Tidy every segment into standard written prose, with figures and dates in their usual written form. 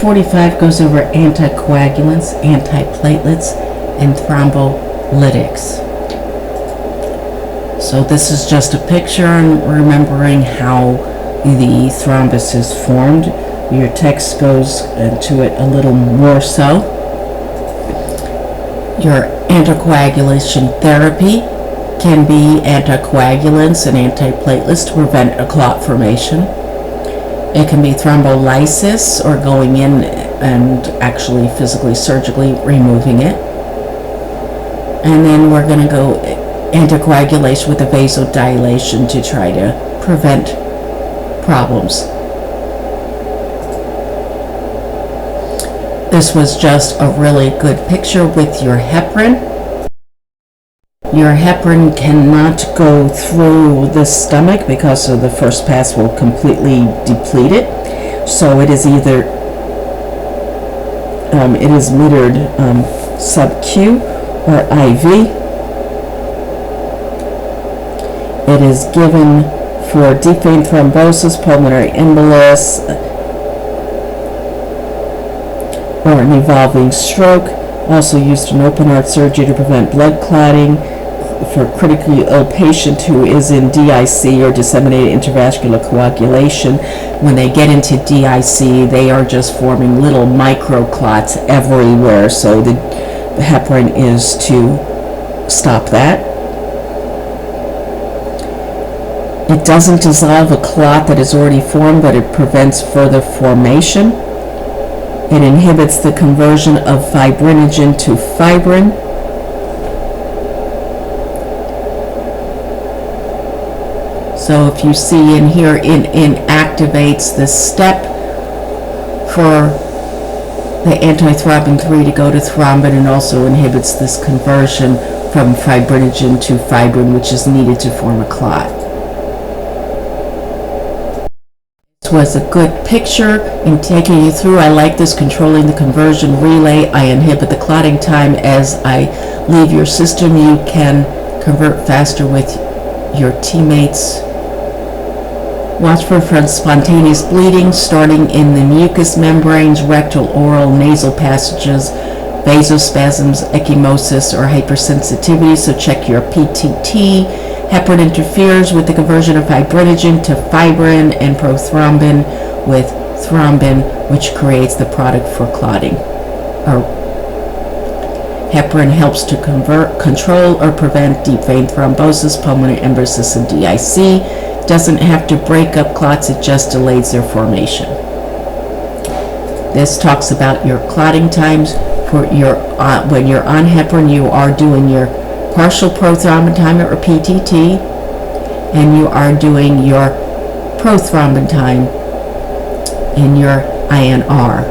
45 goes over anticoagulants, antiplatelets, and thrombolytics. So this is just a picture and remembering how the thrombus is formed. Your text goes into it a little more so. Your anticoagulation therapy can be anticoagulants and antiplatelets to prevent a clot formation. It can be thrombolysis, or going in and actually physically, surgically removing it. And then we're going to go anticoagulation with a vasodilation to try to prevent problems. This was just a really good picture with your heparin. Your heparin cannot go through the stomach because of the first pass will completely deplete it. So it is either it is metered sub-Q or IV. It is given for deep vein thrombosis, pulmonary embolus, or an evolving stroke. Also used in open heart surgery to prevent blood clotting for a critically ill patient who is in DIC, or disseminated intravascular coagulation. When they get into DIC, they are just forming little microclots everywhere, so the heparin is to stop that. It doesn't dissolve a clot that is already formed, but it prevents further formation. It inhibits the conversion of fibrinogen to fibrin. So if you see in here, it inactivates the step for the antithrombin 3 to go to thrombin, and also inhibits this conversion from fibrinogen to fibrin, which is needed to form a clot. This was a good picture in taking you through. I like this, controlling the conversion relay. I inhibit the clotting time as I leave your system. You can convert faster with your teammates. Watch for spontaneous bleeding starting in the mucous membranes, rectal, oral, nasal passages, vasospasms, ecchymosis, or hypersensitivity, so check your PTT. Heparin interferes with the conversion of fibrinogen to fibrin and prothrombin with thrombin, which creates the product for clotting. Heparin helps to control or prevent deep vein thrombosis, pulmonary embolysis, and DIC. Doesn't have to break up clots, it just delays their formation. This talks about your clotting times. For your when you're on heparin, you are doing your partial prothrombin time, or PTT, and you are doing your prothrombin time in your INR.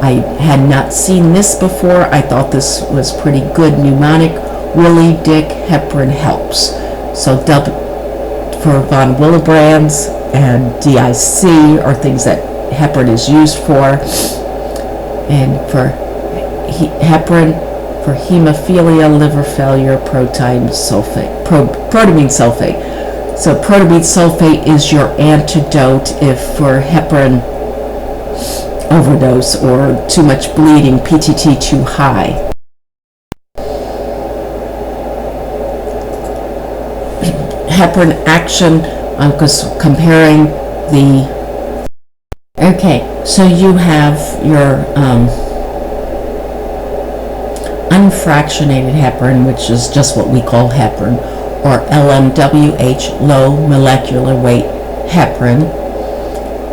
I had not seen this before. I thought this was pretty good mnemonic. Willie Dick Heparin helps. So for von Willebrands and DIC are things that heparin is used for, and for heparin for hemophilia, liver failure, protamine sulfate. So protamine sulfate is your antidote if for heparin overdose or too much bleeding, PTT too high. Heparin action, because comparing the, okay, so you have your unfractionated heparin, which is just what we call heparin, or LMWH, low molecular weight heparin,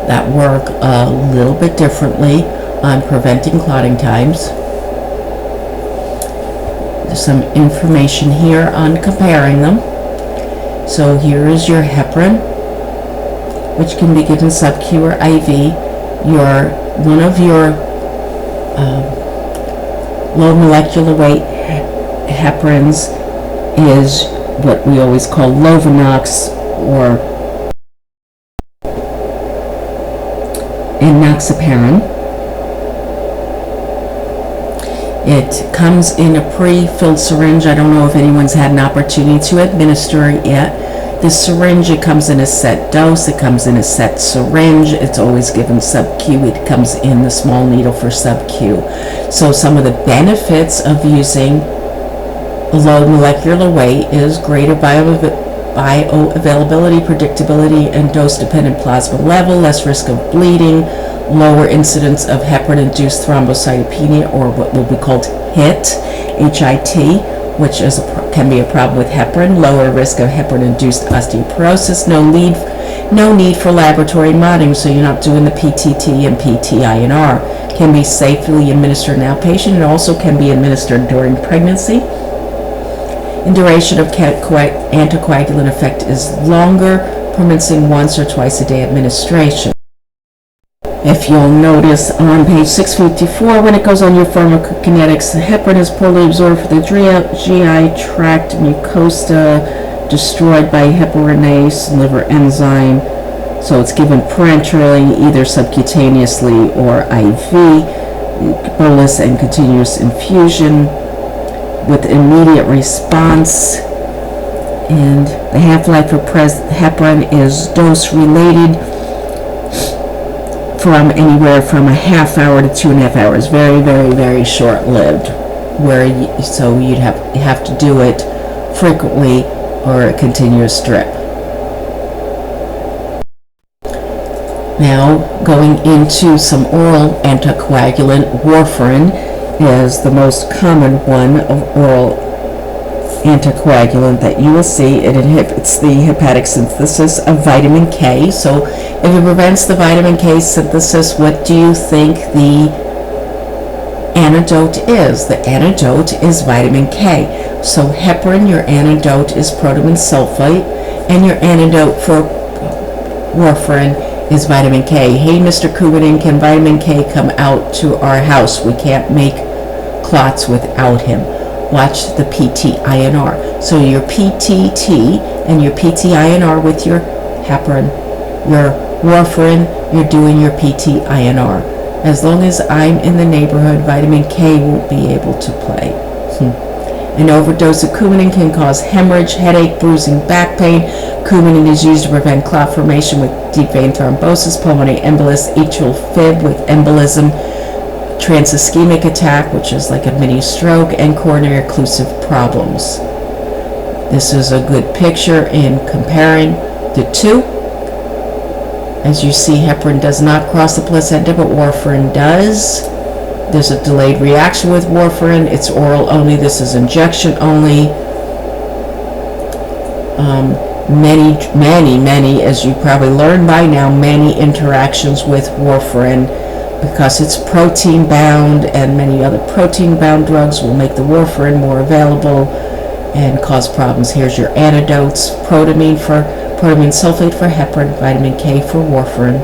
that work a little bit differently on preventing clotting times. There's some information here on comparing them. So here is your heparin, which can be given sub-Q or IV. One of your low molecular weight heparins is what we always call Lovenox or enoxaparin. It comes in a pre-filled syringe. I don't know if anyone's had an opportunity to administer it yet. The syringe, it comes in a set dose, it comes in a set syringe, it's always given sub-Q, it comes in the small needle for sub-Q. So some of the benefits of using low molecular weight is greater bioavailability, predictability, and dose-dependent plasma level, less risk of bleeding, lower incidence of heparin-induced thrombocytopenia, or what will be called HIT, H-I-T, which can be a problem with heparin, lower risk of heparin-induced osteoporosis, no need for laboratory monitoring, so you're not doing the PTT and PT-INR. Can be safely administered in outpatient. It also can be administered during pregnancy. And duration of anticoagulant effect is longer, permitting once or twice a day administration. If you'll notice on page 654, when it goes on your pharmacokinetics, heparin is poorly absorbed from the GI tract mucosa, destroyed by heparinase liver enzyme. So it's given parenterally, either subcutaneously or IV, bolus and continuous infusion with immediate response. And the half-life for heparin is dose-related, from anywhere from a half hour to 2.5 hours. Very, very, very short-lived. So you'd have to do it frequently or a continuous drip. Now, going into some oral anticoagulant, warfarin is the most common one of oral anticoagulant that you will see. It inhibits the hepatic synthesis of vitamin K. So if it prevents the vitamin K synthesis, what do you think the antidote is? The antidote is vitamin K. So heparin, your antidote is protamine sulfate, and your antidote for warfarin is vitamin K. Hey, Mr. Kubinin, can vitamin K come out to our house? We can't make clots without him. Watch the PT-INR. So your PTT and your PT-INR with your heparin, your warfarin, you're doing your PT-INR. As long as I'm in the neighborhood, vitamin K won't be able to play. An overdose of Coumadin can cause hemorrhage, headache, bruising, back pain. Coumadin is used to prevent clot formation with deep vein thrombosis, pulmonary embolus, atrial fib with embolism, transischemic attack, which is like a mini stroke, and coronary occlusive problems. This is a good picture in comparing the two. As you see, heparin does not cross the placenta, but warfarin does. There's a delayed reaction with warfarin. It's oral only. This is injection only. Many, as you probably learned by now, many interactions with warfarin, because it's protein bound, and many other protein bound drugs will make the warfarin more available and cause problems. Here's your antidotes: protamine sulfate for heparin, vitamin K for warfarin.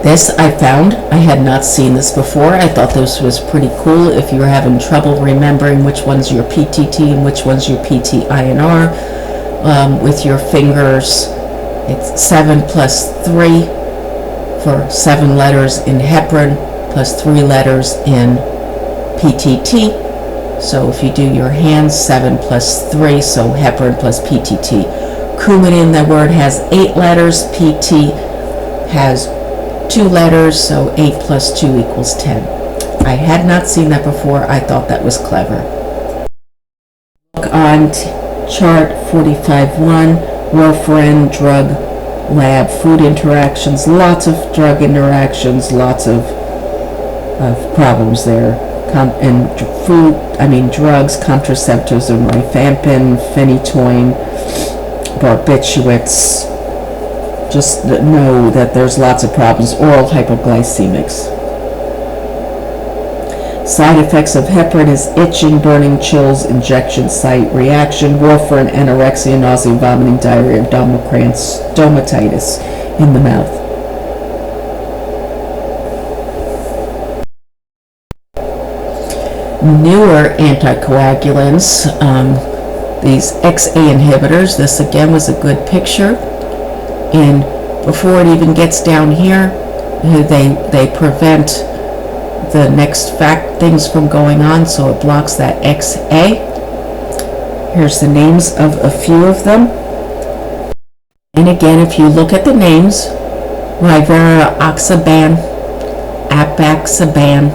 This I found. I had not seen this before. I thought this was pretty cool. If you're having trouble remembering which one's your PTT and which one's your PT-INR with your fingers, it's 7 plus 3 for 7 letters in heparin plus 3 letters in PTT. So if you do your hands, 7 plus 3, so heparin plus PTT. Coumadin, the word has 8 letters. PT has 2 letters, so 8 plus 2 equals 10. I had not seen that before. I thought that was clever. Look on chart 45.1, warfarin, drug, lab, food interactions, lots of drug interactions, lots of problems there. Drugs, contraceptives, and rifampin, phenytoin, barbiturates. Just know that there's lots of problems. Oral hypoglycemics. Side effects of heparin is itching, burning, chills, injection site reaction, warfarin, anorexia, nausea, vomiting, diarrhea, abdominal cramps, stomatitis in the mouth. NUR anticoagulants, these XA inhibitors. This again was a good picture. And before it even gets down here, they prevent the next things from going on, so it blocks that XA. Here's the names of a few of them. And again, if you look at the names, rivaroxaban, apaxaban,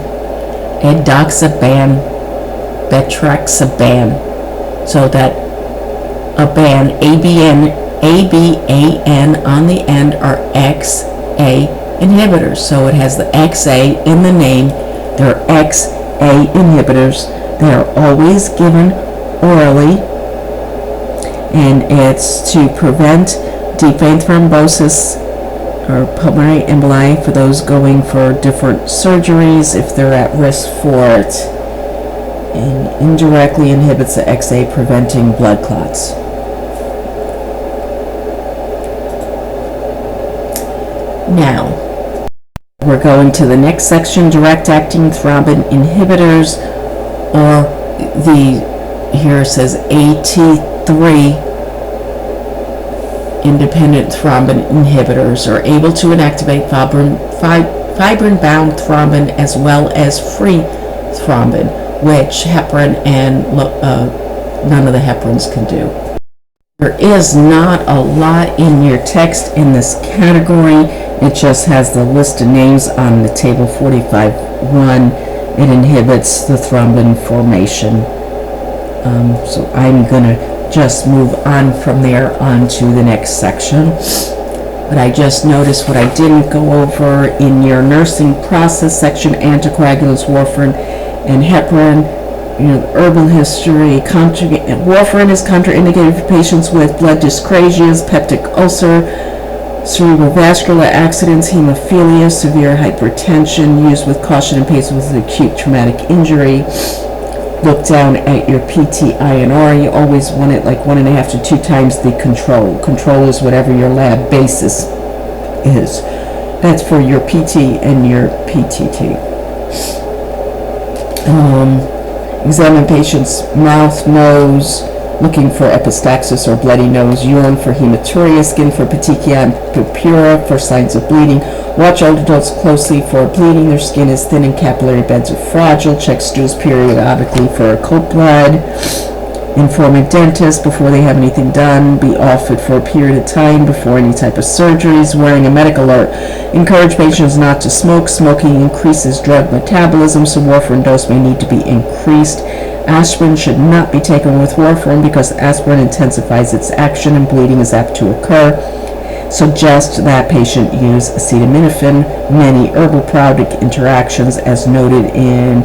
edoxaban, betrexaban. So that aban, A-B-A-N on the end are XA inhibitors. So it has the XA in the name. They're XA inhibitors. They are always given orally, and it's to prevent deep vein thrombosis or pulmonary emboli for those going for different surgeries if they're at risk for it, and indirectly inhibits the XA, preventing blood clots. Now, we're going to the next section, direct-acting thrombin inhibitors, or here it says AT3 independent thrombin inhibitors are able to inactivate fibrin-bound thrombin as well as free thrombin, which heparin and none of the heparins can do. There is not a lot in your text in this category. It just has the list of names on the table 45-1. It inhibits the thrombin formation. So I'm going to just move on from there on to the next section. But I just noticed what I didn't go over in your nursing process section: anticoagulants, warfarin, and heparin. Herbal history. Warfarin is contraindicated for patients with blood dyscrasias, peptic ulcer, cerebrovascular accidents, hemophilia, severe hypertension. Used with caution in patients with acute traumatic injury. Look down at your PT-INR. You always want it like 1.5 to 2 times the control. Control is whatever your lab basis is. That's for your PT and your PTT. Examine patient's mouth, nose, looking for epistaxis or bloody nose, urine for hematuria, skin for petechia and purpura for signs of bleeding. Watch older adults closely for bleeding. Their skin is thin and capillary beds are fragile. Check stools periodically for occult blood. Inform a dentist before they have anything done. Be off it for a period of time before any type of surgeries. Wearing a medical alert. Encourage patients not to smoke. Smoking increases drug metabolism, so warfarin dose may need to be increased. Aspirin should not be taken with warfarin because aspirin intensifies its action and bleeding is apt to occur. Suggest that patient use acetaminophen. Many herbal product interactions as noted in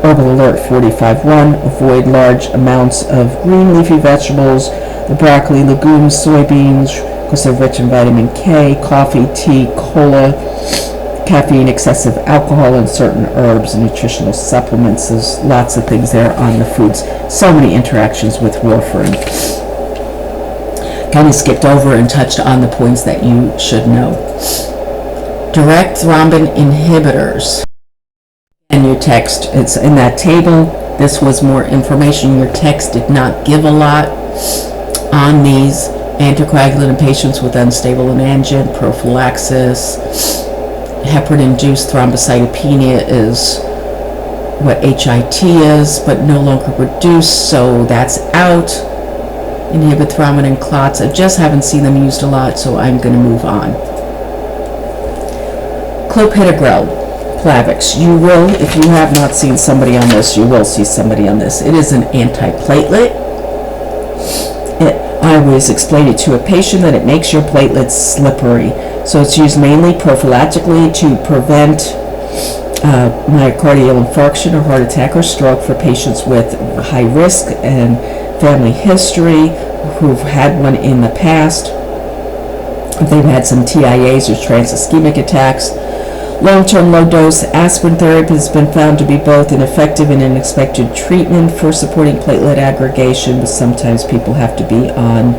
Herbal Alert 45-1. Avoid large amounts of green leafy vegetables, the broccoli, legumes, soybeans, because they're rich in vitamin K, coffee, tea, cola, caffeine, excessive alcohol, and certain herbs and nutritional supplements. There's lots of things there on the foods. So many interactions with warfarin. Kind of skipped over and touched on the points that you should know. Direct thrombin inhibitors. And your text, it's in that table. This was more information. Your text did not give a lot on these. Anticoagulant in patients with unstable angina, prophylaxis. Heparin-induced thrombocytopenia is what HIT is, but no longer reduced, so that's out. Inhibit thrombin and clots. I just haven't seen them used a lot, so I'm going to move on. Clopidogrel, Plavix. You will, if you have not seen somebody on this, you will see somebody on this. It is an antiplatelet. I always explain it to a patient that it makes your platelets slippery. So it's used mainly prophylactically to prevent myocardial infarction or heart attack or stroke for patients with high risk and family history who've had one in the past. If they've had some TIAs or transischemic attacks. Long-term low-dose aspirin therapy has been found to be both an effective and unexpected treatment for supporting platelet aggregation, but sometimes people have to be on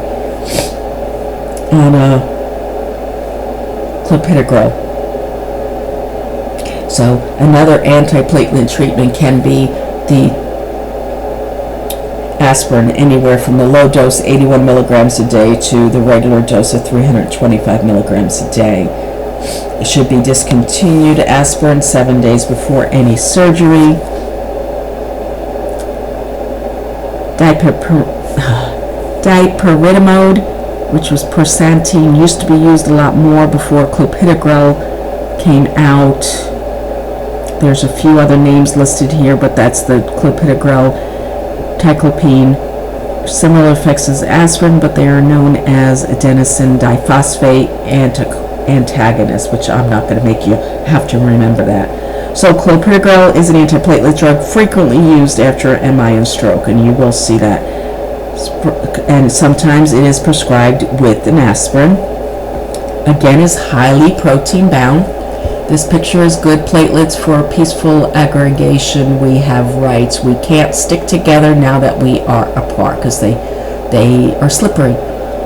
clopidogrel. So another antiplatelet treatment can be the aspirin, anywhere from the low dose 81 milligrams a day to the regular dose of 325 milligrams a day. It should be discontinued aspirin 7 days before any surgery. Dipyridamide, which was persantine, used to be used a lot more before clopidogrel came out. There's a few other names listed here, but that's the clopidogrel. Ticlopine, similar effects as aspirin, but they are known as adenosine diphosphate antagonists, which I'm not going to make you have to remember that. So clopidogrel is an antiplatelet drug frequently used after MI and stroke, and you will see that. And sometimes it is prescribed with an aspirin. Again, is highly protein bound. This picture is good. Platelets for peaceful aggregation. We have rights. We can't stick together now that we are apart because they are slippery.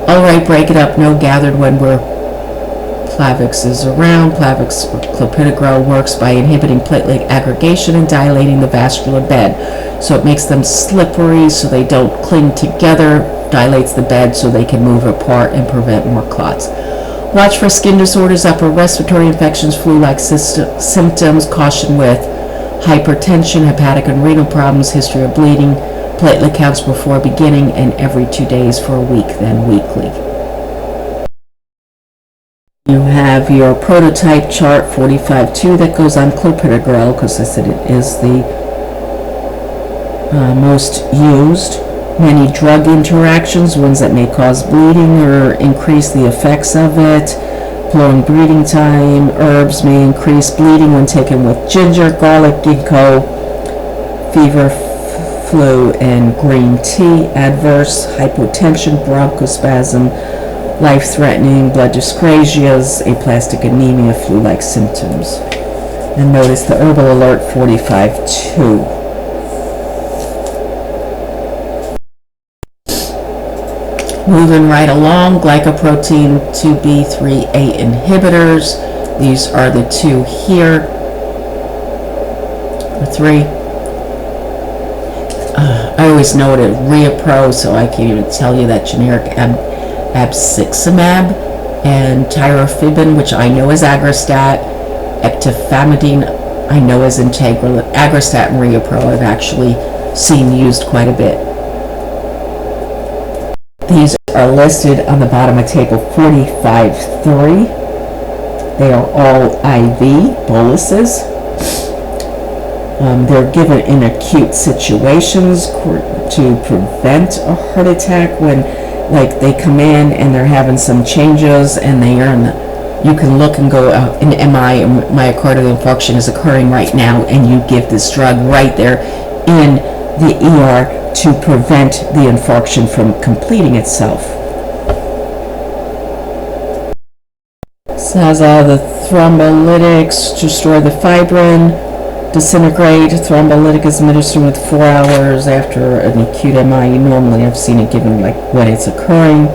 All right, break it up. No gathered when Plavix is around. Plavix clopidogrel works by inhibiting platelet aggregation and dilating the vascular bed. So it makes them slippery so they don't cling together, dilates the bed so they can move apart and prevent more clots. Watch for skin disorders, upper respiratory infections, flu-like symptoms. Caution with hypertension, hepatic and renal problems, history of bleeding, platelet counts before beginning, and every 2 days for a week, then weekly. You have your prototype chart 45.2 that goes on clopidogrel because I said it is the most used. Many drug interactions, ones that may cause bleeding or increase the effects of it. Prolonged breathing time. Herbs may increase bleeding when taken with ginger, garlic, ginkgo, fever, flu, and green tea. Adverse hypotension, bronchospasm, life-threatening blood dyscrasias, aplastic anemia, flu-like symptoms. And notice the herbal alert 45.2. Moving right along, glycoprotein 2B3A inhibitors. These are the two here, or three. I always know it as Riapro, so I can't even tell you that generic abciximab, and tirofibin, which I know is Aggrastat, eptifamidine, I know is Integral. Aggrastat and Riapro I've actually seen used quite a bit. These are listed on the bottom of table 45.3. They are all IV boluses. They're given in acute situations to prevent a heart attack when, like, they come in and they're having some changes and they are you can look and go, an MI, myocardial infarction is occurring right now, and you give this drug right there in the ER to prevent the infarction from completing itself. This has all the thrombolytics to restore the fibrin, disintegrate. Thrombolytic is administered with 4 hours after an acute MI. Normally I've seen it given like when it's occurring.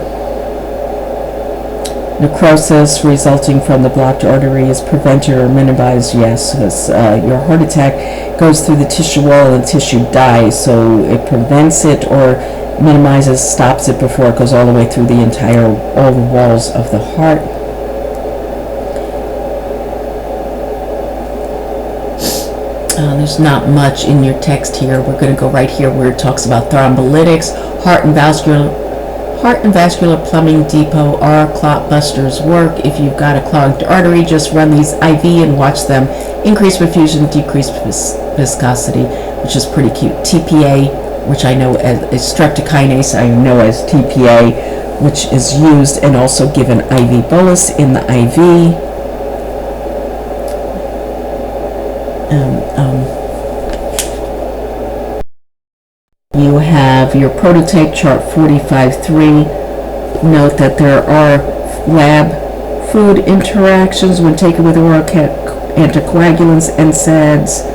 Necrosis resulting from the blocked artery is prevented or minimized, yes, because your heart attack goes through the tissue wall and tissue dies, so it prevents it or minimizes, stops it before it goes all the way through the all the walls of the heart. There's not much in your text here. We're going to go right here where it talks about thrombolytics, heart and vascular plumbing depot are clot busters work. If you've got a clogged artery, just run these IV and watch them increase perfusion, decrease viscosity, which is pretty cute. TPA, which I know as streptokinase, I know as TPA, which is used and also given IV bolus in the IV. You have your prototype chart 45.3. Note that there are lab food interactions when taken with oral anticoagulants, NSAIDs.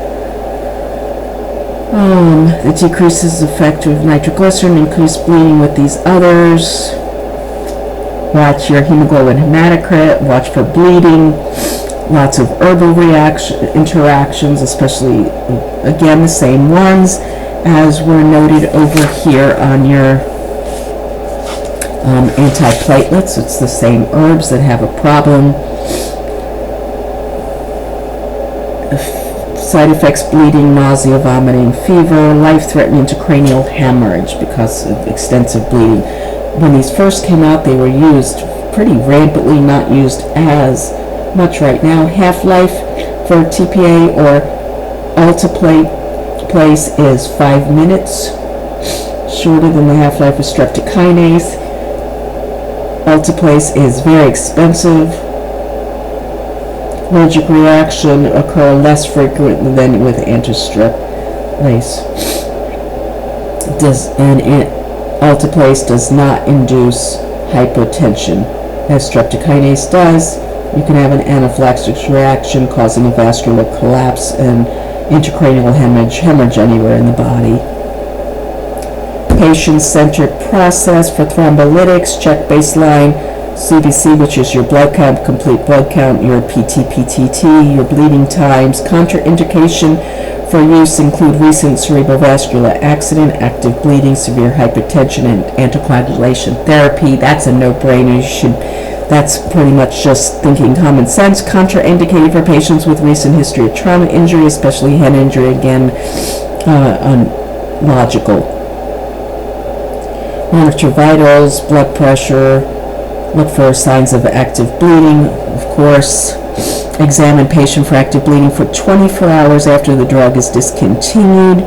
It decreases the effect of nitroglycerin, increased bleeding with these others. Watch your hemoglobin hematocrit, watch for bleeding. Lots of herbal interactions, especially, again, the same ones as were noted over here on your antiplatelets. It's the same herbs that have a problem. Side effects: bleeding, nausea, vomiting, fever, life-threatening intracranial hemorrhage because of extensive bleeding. When these first came out, they were used pretty rampantly, not used as much right now. Half-life for TPA or alteplase is 5 minutes, shorter than the half-life of streptokinase. Alteplase is very expensive. Allergic reaction occur less frequent than with antistreptase. Alteplase does not induce hypotension, as streptokinase does. You can have an anaphylaxis reaction causing a vascular collapse and intracranial hemorrhage anywhere in the body. Patient-centered process for thrombolytics: check baseline CBC, which is your blood count, complete blood count, your PT-PTT, your bleeding times. Contraindication for use include recent cerebrovascular accident, active bleeding, severe hypertension, and anticoagulation therapy. That's a no-brainer. That's pretty much just thinking common sense. Contraindicated for patients with recent history of trauma injury, especially head injury. Again, logical. Monitor vitals, blood pressure. Look for signs of active bleeding, of course. Examine patient for active bleeding for 24 hours after the drug is discontinued.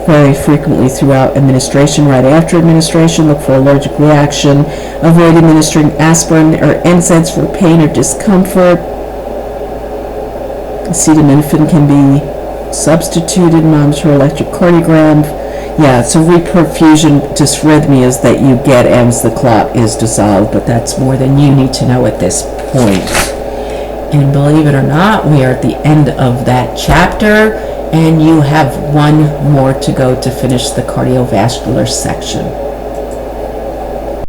Very frequently throughout administration, right after administration. Look for allergic reaction. Avoid administering aspirin or NSAIDs for pain or discomfort. Acetaminophen can be substituted. Monitor electrocardiogram. Yeah, it's a reperfusion dysrhythmias that you get as the clot is dissolved, but that's more than you need to know at this point. And believe it or not, we are at the end of that chapter, and you have one more to go to finish the cardiovascular section.